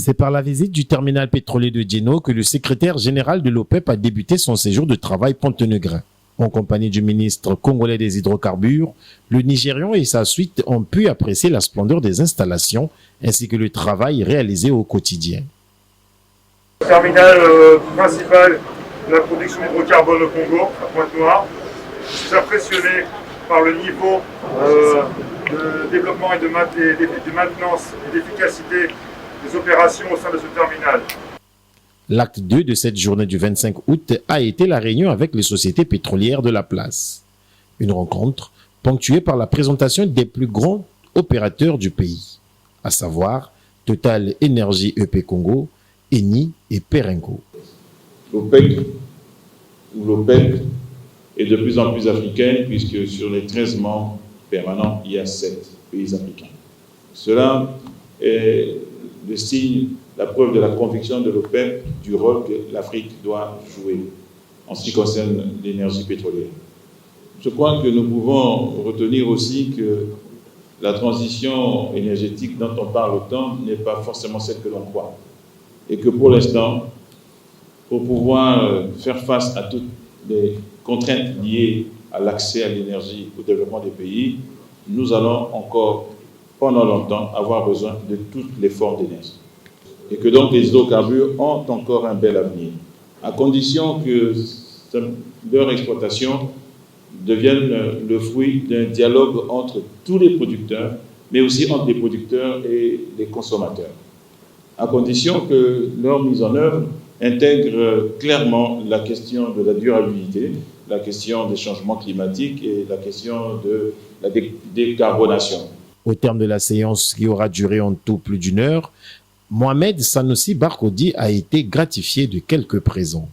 C'est par la visite du terminal pétrolier de Djeno que le secrétaire général de l'OPEP a débuté son séjour de travail Pont-Tenegrin. En compagnie du ministre congolais des hydrocarbures, le Nigérian et sa suite ont pu apprécier la splendeur des installations ainsi que le travail réalisé au quotidien. Le terminal principal de la production d'hydrocarbures au Congo, à Pointe-Noire. Je suis impressionné par le niveau de développement et de maintenance et d'efficacité des opérations au sein de ce terminal. L'acte 2 de cette journée du 25 août a été la réunion avec les sociétés pétrolières de la place. Une rencontre ponctuée par la présentation des plus grands opérateurs du pays, à savoir Total Énergie EP Congo, Eni et Perenco. L'OPEC est de plus en plus africaine puisque sur les 13 membres permanents, il y a 7 pays africains. Cela est le signe, la preuve de la conviction de l'OPEP du rôle que l'Afrique doit jouer en ce qui concerne l'énergie pétrolière. Je crois que nous pouvons retenir aussi que la transition énergétique dont on parle autant n'est pas forcément celle que l'on croit. Et que pour l'instant, pour pouvoir faire face à toutes les contraintes liées à l'accès à l'énergie, au développement des pays, nous allons encore pendant longtemps avoir besoin de toutes les formes d'énergie. Et que donc les hydrocarbures ont encore un bel avenir, à condition que leur exploitation devienne le fruit d'un dialogue entre tous les producteurs, mais aussi entre les producteurs et les consommateurs, à condition que leur mise en œuvre intègre clairement la question de la durabilité, la question des changements climatiques et la question de la décarbonation. Au terme de la séance qui aura duré en tout plus d'1 heure, Mohamed Sanoussi Barkoudi a été gratifié de quelques présents.